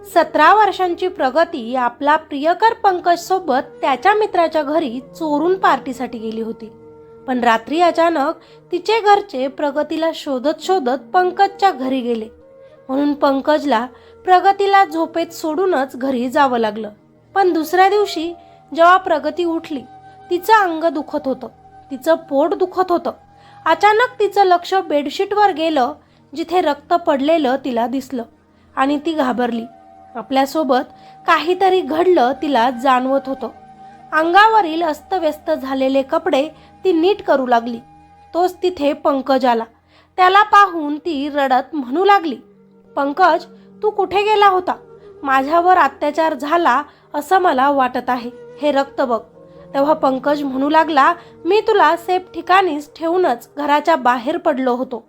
17 वर्षांची प्रगती आपला प्रियकर पंकज सोबत त्याच्या मित्राच्या घरी चोरून पार्टीसाठी गेली होती. पण रात्री अचानक तिचे घरचे प्रगतीला शोधत शोधत पंकजच्या घरी गेले. म्हणून पंकजला प्रगतीला झोपेत सोडूनच घरी जावं लागलं. पण दुसऱ्या दिवशी जेव्हा प्रगती उठली, तिचं अंग दुखत होतं, तिचं पोट दुखत होतं. अचानक तिचं लक्ष बेडशीटवर गेलं, जिथे रक्त पडलेलं तिला दिसलं आणि ती घाबरली. आपल्यासोबत काहीतरी घडलं तिला जाणवत होतं. अंगावरील अस्तव्यस्त झालेले कपडे ती नीट करू लागली. तोच तिथे पंकज आला. त्याला पाहून ती रडत म्हणू लागली, पंकज, तू कुठे गेला होता? माझ्यावर अत्याचार झाला असं मला वाटत आहे. हे रक्त बघ. तेव्हा पंकज म्हणू लागला, मी तुला सेफ ठिकाणीच ठेवूनच घराच्या बाहेर पडलो होतो,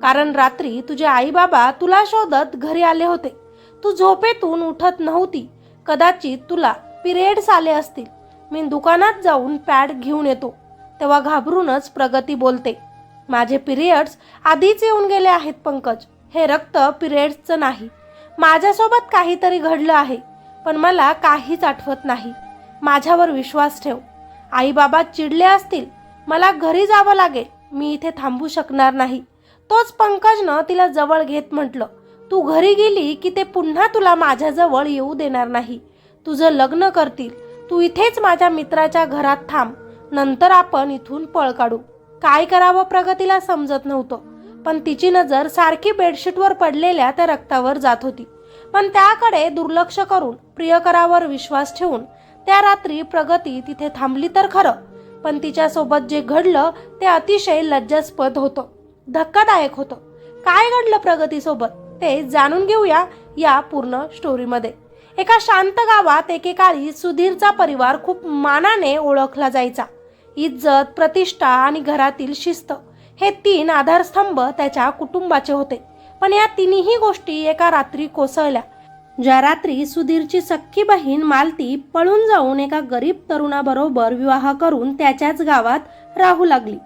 कारण रात्री तुझे आई बाबा तुला शोधत घरी आले होते. तू झोपेतून उठत नव्हती. कदाचित तुला पिरियड्स आले असतील. मी दुकानात जाऊन पॅड घेऊन येतो. तेव्हा घाबरूनच प्रगती बोलते, माझे पिरियड्स आधीच येऊन गेले आहेत पंकज. हे रक्त पिरियड्सचं नाही. माझ्यासोबत काहीतरी घडलं आहे, पण मला काहीच आठवत नाही. माझ्यावर विश्वास ठेव. आई बाबा चिडले असतील. मला घरी जावं लागेल. मी इथे थांबू शकणार नाही. तोच पंकजनं तिला जवळ घेत म्हटलं, तू घरी गेली की ते पुन्हा तुला माझ्याजवळ येऊ देणार नाही. तुझं लग्न करतील. तू इथेच माझ्या मित्राच्या घरात थांब. नंतर आपण इथून पळ काढू. काय करावं प्रगतीला समजत नव्हतं. पण तिची नजर सारखी बेडशीटवर पडलेल्या त्या रक्तावर जात होती. पण त्याकडे दुर्लक्ष करून, प्रियकरावर विश्वास ठेवून त्या रात्री प्रगती तिथे थांबली तर खरं, पण तिच्यासोबत जे घडलं ते अतिशय लज्जास्पद होतं, धक्कादायक होतं. काय घडलं प्रगतीसोबत ते जाणून घेऊया या पूर्ण स्टोरीमध्ये. एका शांत गावात एकेकाळी सुधीरचा परिवार खूप मानाने ओळखला जायचा. इज्जत, प्रतिष्ठा आणि घरातील शिस्त हे 3 आधारस्तंभ त्याच्या कुटुंबाचे होते. पण या तिन्ही गोष्टी एका रात्री कोसळल्या. ज्या रात्री सुधीरची सख्खी बहीण मालती पळून जाऊन एका गरीब तरुणाबरोबर विवाह करून त्याच्याच गावात राहू लागली.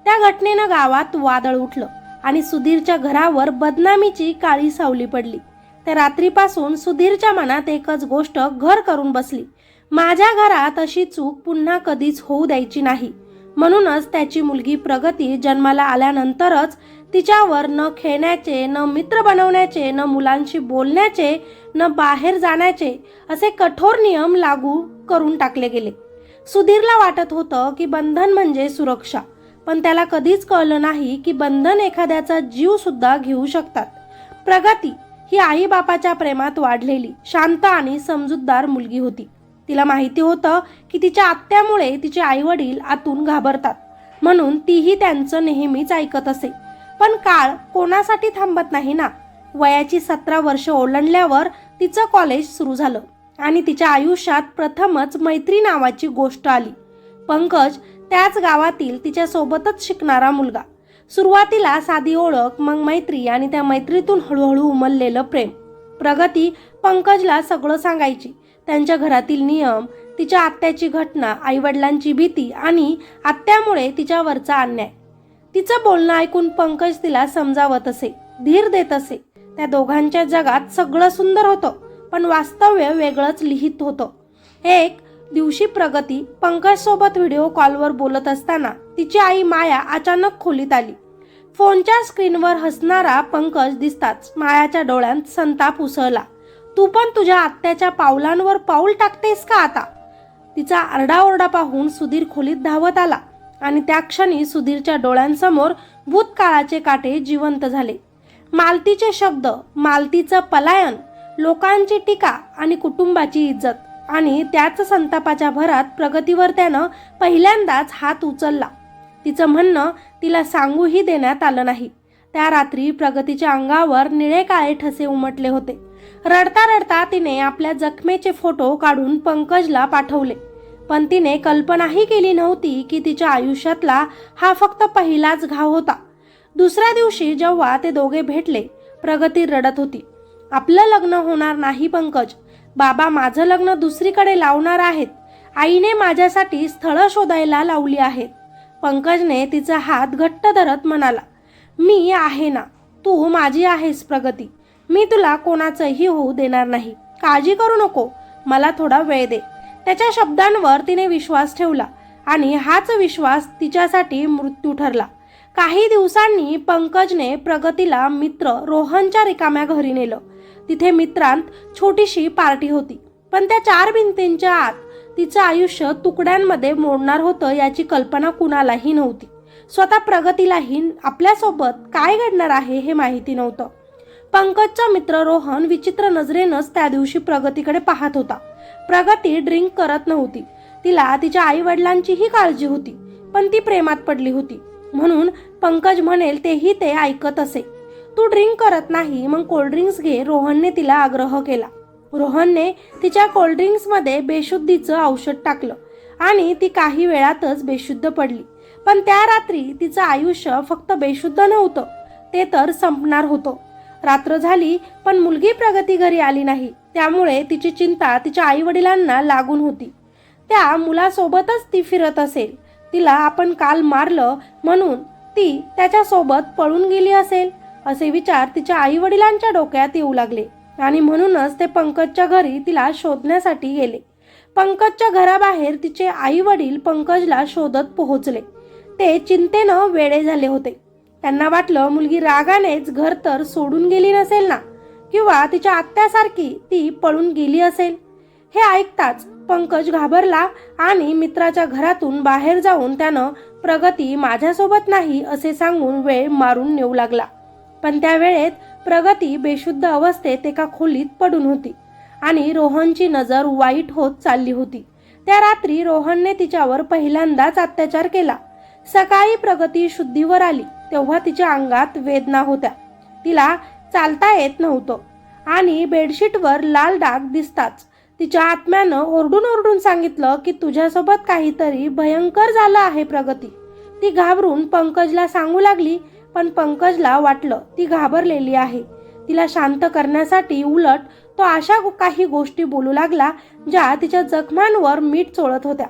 त्या घटनेनं गावात वादळ उठलं आणि सुधीरच्या घरावर बदनामीची काळी सावली पडली. त्या रात्रीपासून सुधीरच्या मनात एकच गोष्ट घर करून बसली, माझ्या घरात अशी चूक पुन्हा कधीच होऊ द्यायची नाही. म्हणूनच त्याची मुलगी प्रगती जन्माला आल्यानंतरच तिच्यावर न खेळण्याचे, न मित्र बनवण्याचे, न मुलांशी बोलण्याचे, न बाहेर जाण्याचे असे कठोर नियम लागू करून टाकले गेले. सुधीरला वाटत होतं की बंधन म्हणजे सुरक्षा, पण त्याला कधीच कळलं नाही की बंधन एखाद्याचा जीव सुद्धा घेऊ शकतात. प्रगती ही आई बापाच्या प्रेमात वाढलेली शांत आणि समजूतदार मुलगी होती. तिला माहिती होतं की तिच्या आत्यामुळे तिचे आई वडील आतून घाबरतात, म्हणून तीही त्यांचं नेहमीच ऐकत असे. पण काळ कोणासाठी थांबत नाही ना. वयाची 17 वर्ष ओलांडल्यावर तिचं कॉलेज सुरू झालं आणि तिच्या आयुष्यात प्रथमच मैत्री नावाची गोष्ट आली. पंकज, त्याच गावातील तिच्या सोबतच शिकणारा मुलगा. सुरुवातीला साधी ओळख, मग मैत्री आणि त्या मैत्रीतून हळूहळू उमललेलं प्रेम. प्रगती पंकजला सगळं सांगायची. त्यांच्या घरातील नियम, तिच्या आत्याची घटना, आईवडिलांची भीती आणि आत्यामुळे तिच्यावरचा अन्याय. तिचं बोलणं ऐकून पंकज तिला समजावत असे, धीर देत असे. त्या दोघांच्या जगात सगळं सुंदर होतं, पण वास्तव्य वेगळंच लिहित होतं. एक दिवशी प्रगती पंकज सोबत व्हिडिओ कॉलवर बोलत असताना तिची आई माया अचानक खोलीत आली. फोनच्या स्क्रीनवर हसणारा पंकज दिसताच मायाच्या डोळ्यात संताप उसळला. तू पण तुझ्या आत्याच्या पावलांवर पाऊल टाकतेस का आता? तिचा आरडाओरडा पाहून सुधीर खोलीत धावत आला आणि त्या क्षणी सुधीरच्या डोळ्यांसमोर भूतकाळाचे काटे जिवंत झाले. मालतीचे शब्द, मालतीचं पलायन, लोकांची टीका आणि कुटुंबाची इज्जत, आणि त्याच संतापाच्या भरात प्रगतीवर त्यानं पहिल्यांदाच हात उचलला. तिचं म्हणणं तिला सांगूही देण्यात आलं नाही. त्या रात्री प्रगतीच्या अंगावर निळे काळे ठसे उमटले होते. रडता रडता तिने आपल्या जखमेचे फोटो काढून पंकजला पाठवले. पण तिने कल्पनाही केली नव्हती की तिच्या आयुष्यातला हा फक्त पहिलाच घाव होता. दुसऱ्या दिवशी जेव्हा ते दोघे भेटले, प्रगती रडत होती. आपलं लग्न होणार नाही पंकज. बाबा माझं लग्न दुसरीकडे लावणार आहेत. आईने माझ्यासाठी स्थळं शोधायला लावली आहेत. पंकजने तिचा हात घट्ट धरत म्हणाला, मी आहे ना, तू माझी आहेस प्रगती. मी तुला कोणाचंही होऊ देणार नाही. काळजी करू नको, मला थोडा वेळ दे. त्याच्या शब्दांवर तिने विश्वास ठेवला आणि हाच विश्वास तिच्यासाठी मृत्यू ठरला. काही दिवसांनी पंकजने प्रगतीला मित्र रोहनच्या रिकाम्या घरी नेलं. तिथे मित्रांत छोटीशी पार्टी होती, पण त्या 4 भिंतींच्या आत तिचं आयुष्य तुकड्यांमध्ये मोडणार होतं याची कल्पना कुणालाही नव्हती. स्वतः प्रगतीलाही आपल्यासोबत काय घडणार आहे हे माहिती नव्हतं. पंकजचा मित्र रोहन विचित्र नजरेनंच त्या दिवशी प्रगतीकडे पाहत होता. प्रगती ड्रिंक करत नव्हती. तिला तिच्या आई वडिलांचीही काळजी होती, पण ती प्रेमात पडली होती. म्हणून पंकज म्हणेल तेही ते ऐकत असे. तू ड्रिंक करत नाही, मग कोल्ड्रिंक्स घे, रोहनने तिला आग्रह केला. रोहनने तिच्या कोल्ड्रिंक्समध्ये बेशुद्धीचं औषध टाकलं आणि ती काही वेळातच बेशुद्ध पडली. पण त्या रात्री तिचं आयुष्य फक्त बेशुद्ध नव्हतं, ते तर संपणार होतं. रात्र झाली पण मुलगी प्रगती घरी आली नाही, त्यामुळे तिची चिंता तिच्या आई वडिलांना लागून होती. त्या मुलासोबतच ती फिरत असेल, तिला आपण काल मारलं म्हणून ती त्याच्यासोबत पळून गेली असेल, असे विचार तिच्या आई वडिलांच्या डोक्यात येऊ लागले आणि म्हणूनच ते पंकजच्या घरी तिला शोधण्यासाठी गेले. पंकजच्या घराबाहेर तिचे आई वडील पंकजला शोधत पोहोचले. ते चिंतेनं वेडे झाले होते. त्यांना वाटलं मुलगी रागानेच घर तर सोडून गेली नसेल ना, किंवा तिच्या आत्यासारखी ती पळून गेली असेल. हे ऐकताच पंकज घाबरला आणि मित्राच्या घरातून बाहेर जाऊन त्यानं प्रगती माझ्यासोबत नाही असे सांगून वेळ मारून नेऊ लागला. पण त्या वेळेत प्रगती बेशुद्ध अवस्थेत एका खोलीत पडून होती आणि रोहनची नजर वाईट होत चालली होती. त्या रात्री रोहनने तिच्यावर पहिल्यांदाच अत्याचार केला. सकाळी प्रगती शुद्धीवर आली तेव्हा तिच्या अंगात वेदना होत्या. तिला चालता येत नव्हतं आणि बेडशीटवर लाल डाग दिसताच तिच्या आत्म्यानं ओरडून ओरडून सांगितलं की तुझ्यासोबत काहीतरी भयंकर झालं आहे प्रगती. ती घाबरून पंकजला सांगू लागली, पण पंकजला वाटलं ती घाबरलेली आहे. तिला शांत करण्यासाठी उलट तो अशा काही गोष्टी बोलू लागला ज्या तिच्या जखमांवर मीठ चोळत होत्या.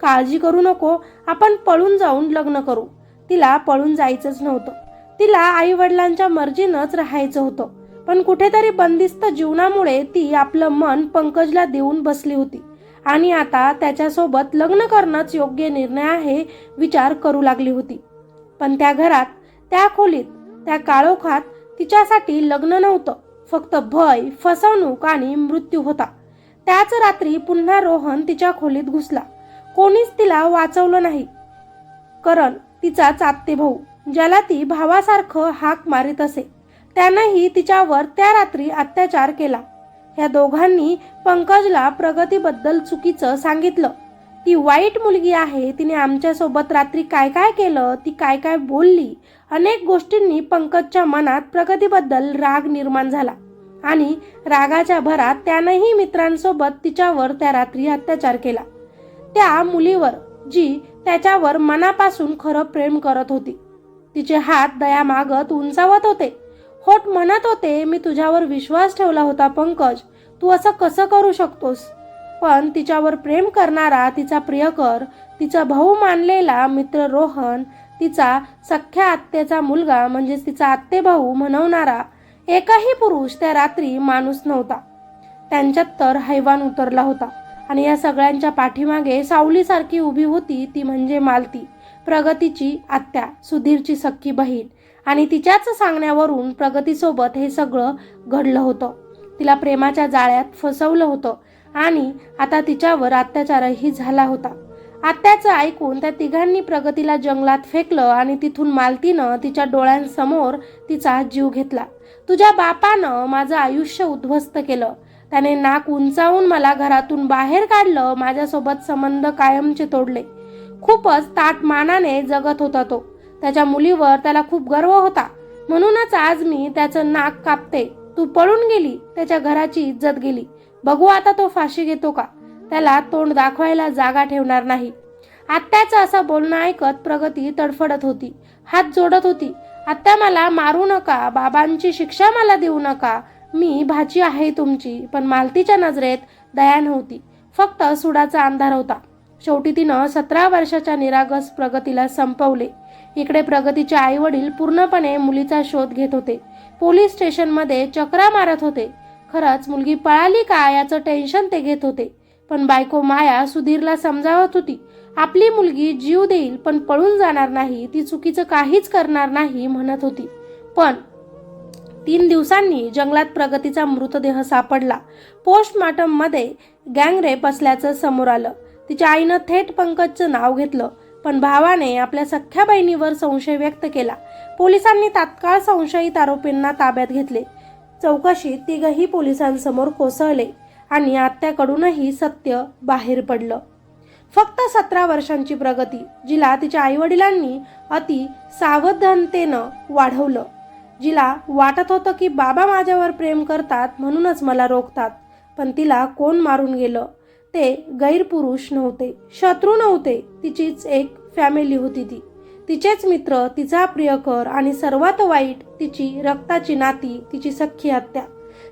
काळजी करू नको, आपण पळून जाऊन लग्न करू. तिला पळून जायचंच नव्हतं. तिला आई वडिलांच्या मर्जीनंच राहायचं होतं. पण कुठेतरी बंदिस्त जीवनामुळे ती आपलं मन पंकजला देऊन बसली होती आणि आता त्याच्यासोबत लग्न करणंच योग्य निर्णय आहे विचार करू लागली होती. पण त्या घरात, त्या खोलीत, त्या काळोखात तिच्यासाठी लग्न नव्हतं, फक्त भय, फसवणूक आणि मृत्यू होता. त्याच रात्री पुन्हा रोहन तिच्या खोलीत घुसला. कोणीच तिला वाचवलं नाही. करण, तिचा चात्ते भाऊ, ज्याला ती भावासारखं हाक मारित असे, त्यानंही तिच्यावर त्या रात्री अत्याचार केला. या दोघांनी पंकजला प्रगतीबद्दल चुकीचं सांगितलं. ती वाईट मुलगी आहे, तिने आमच्यासोबत रात्री काय काय केलं, ती काय काय बोलली, अनेक गोष्टींनी पंकजच्या मनात प्रगतीबद्दल राग निर्माण झाला आणि रागाच्या भरात त्यानंही मित्रांसोबत तिच्यावर त्या रात्री अत्याचार केला. त्या मुलीवर जी त्याच्यावर मनापासून खरं प्रेम करत होती. तिचे हात दया मागत उंचावत होते, होठ म्हणत होते, मी तुझ्यावर विश्वास ठेवला होता पंकज, तू असं कसं करू शकतोस. पण तिच्यावर प्रेम करणारा तिचा प्रियकर, तिचा भाऊ मानलेला मित्र रोहन, तिचा सख्या आत्याचा मुलगा म्हणजेच तिचा आत्ते भाऊ म्हणवणारा एकही पुरुष त्या रात्री माणूस नव्हता. त्यांच्यात तर हैवान उतरला होता. आणि या सगळ्यांच्या पाठीमागे सावलीसारखी उभी होती ती म्हणजे मालती, प्रगतीची आत्या, सुधीरची सख्खी बहीण. आणि तिच्याच सांगण्यावरून प्रगतीसोबत हे सगळं घडलं होतं. तिला प्रेमाच्या जाळ्यात फसवलं होतं आणि आता तिच्यावर अत्याचारही झाला होता. आत्याचं ऐकून त्या तिघांनी प्रगतीला जंगलात फेकलं आणि तिथून मालतीनं तिच्या डोळ्यांसमोर तिचा जीव घेतला. तुझ्या बापानं माझं आयुष्य उद्ध्वस्त केलं. त्याने नाक उंचावून मला घरातून बाहेर काढलं, माझ्यासोबत संबंध कायमचे तोडले. खूपच ताठ मानाने जगत होता तो. त्याच्या मुलीवर त्याला खूप गर्व होता, म्हणूनच आज मी त्याचं नाक कापते. तू पळून गेली, त्याच्या घराची इज्जत गेली. बघू आता तो फाशी घेतो का. त्याला तोंड दाखवायला जागा ठेवणार नाही. आत्याचं असं बोलणं ऐकत प्रगती तडफडत होती, हात जोडत होती. आत्या, मला मारू नका, बाबांची शिक्षा मला देऊ नका, मी भाची आहे तुमची. पण मालतीच्या नजरेत दया नव्हती, फक्त सुडाचा अंधार होता. शेवटी तिनं 17 वर्षाच्या निरागस प्रगतीला संपवले. इकडे प्रगतीचे आई वडील पूर्णपणे मुलीचा शोध घेत होते. पोलीस स्टेशनमध्ये चक्रा मारत होते. खरंच मुलगी पळाली का याचं टेन्शन ते घेत होते. पण बायको माया सुधीरला समजावत होती, आपली मुलगी जीव देईल पण पळून जाणार नाही, ती चुकीचं काहीच करणार नाही म्हणत होती. पण 3 दिवसांनी जंगलात प्रगतीचा मृतदेह सापडला. पोस्टमॉर्टममध्ये गँगरेप असल्याचं समोर आलं. तिच्या आईनं थेट पंकजचं नाव घेतलं, पण भावाने आपल्या सख्ख्या बहिणीवर संशय व्यक्त केला. पोलिसांनी तात्काळ संशयित आरोपींना ताब्यात घेतले. चौकशीत तिघही पोलिसांसमोर कोसळले आणि आत्याकडूनही सत्य बाहेर पडलं. फक्त 17 वर्षांची प्रगती, जिला तिच्या आईवडिलांनी अति सावधानतेनं वाढवलं. जिला वाटत होतं की बाबा माझ्यावर प्रेम करतात म्हणूनच मला रोखतात, पण तिला कोण मारून गेलं. ते गैरपुरुष नव्हते, शत्रू नव्हते, तिचीच एक फॅमिली होती. तिचेच मित्र, तिचा प्रियकर आणि सर्वात वाईट तिची रक्ताची नाती, तिची सख्खी आत्या,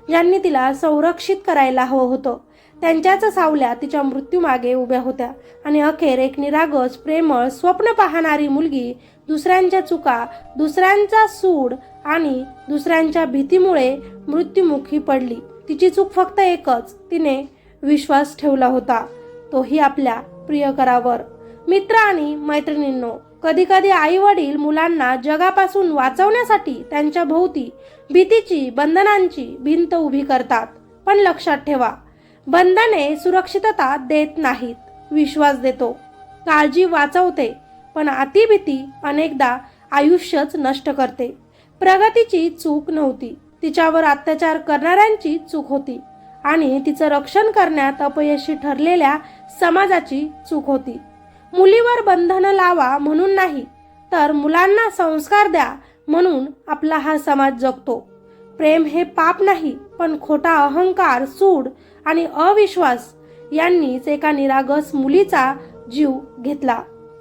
ज्यांनी तिला संरक्षित करायला हवं होतं. त्यांच्याच सावल्या तिच्या मृत्यूमागे उभ्या होत्या. आणि अखेर एक निरागस, प्रेमळ, स्वप्न पाहणारी मुलगी दुसऱ्यांच्या चुका, दुसऱ्यांचा सूड आणि दुसऱ्यांच्या भीतीमुळे मृत्युमुखी पडली. तिची चूक फक्त एकच, तिने विश्वास ठेवला होता, तोही आपल्या प्रियकरावर. मित्र आणि मैत्रिणींनो, कधी कधी आई वडील मुलांना जगापासून वाचवण्यासाठी त्यांच्या भोवती भीतीची, बंधनांची भिंत उभी करतात. पण लक्षात ठेवा, बंधने सुरक्षितता देत नाहीत, विश्वास देतो. काळजी वाचवते, पण अतिभीती अनेकदा आयुष्यच नष्ट करते. प्रगतीची चूक नव्हती, तिच्यावर अत्याचार करणाऱ्यांची चूक होती. आणि तिचं रक्षण करण्यात अपयशी ठरलेल्या समाजाची चूक होती. मुलीवर बंधनं लावा म्हणून नाही, तर मुलांना संस्कार द्या म्हणून आपला हा समाज जगतो. प्रेम हे पाप नाही, पण खोटा अहंकार, सूड आणि अविश्वास यांनीच एका निरागस मुलीचा जीव घेतला.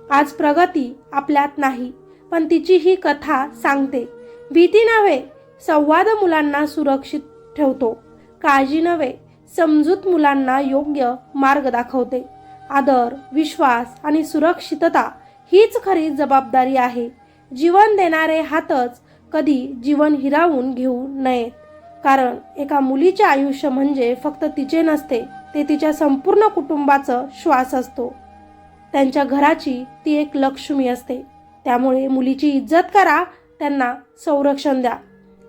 आज प्रगती आपल्यात नाही, पण तिची ही कथा सांगते. भीती नव्हे, संवाद मुलांना सुरक्षित ठेवतो. काळजी नव्हे, समजूत मुलांना योग्य मार्ग दाखवते. आदर, विश्वास आणि सुरक्षितता हीच खरी जबाबदारी आहे. जीवन देणारे हातच कधी जीवन हिरावून घेऊ नयेत. कारण एका मुलीचे आयुष्य म्हणजे फक्त तिचे नसते, ते तिच्या संपूर्ण कुटुंबाचा श्वास असतो. त्यांच्या घराची ती एक लक्ष्मी असते. त्यामुळे मुलीची इज्जत करा, त्यांना संरक्षण द्या.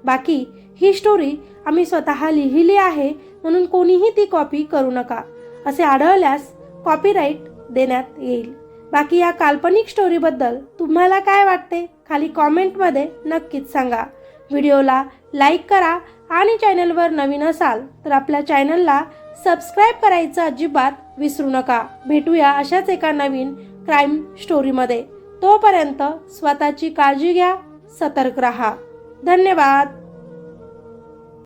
बाकी ही स्टोरी आम्ही स्वतः लिहिली आहे म्हणून कोणीही ती कॉपी करू नका. असे आढळल्यास कॉपीराईट देण्यात येईल. बाकी या काल्पनिक स्टोरीबद्दल तुम्हाला काय वाटते खाली कॉमेंटमध्ये नक्कीच सांगा. व्हिडिओला लाईक करा आणि चॅनलवर नवीन असाल तर आपल्या चॅनलला सबस्क्राईब करायचं अजिबात विसरू नका. भेटूया अशाच एका नवीन क्राईम स्टोरीमध्ये. तोपर्यंत स्वतःची काळजी घ्या, सतर्क रहा. धन्यवाद.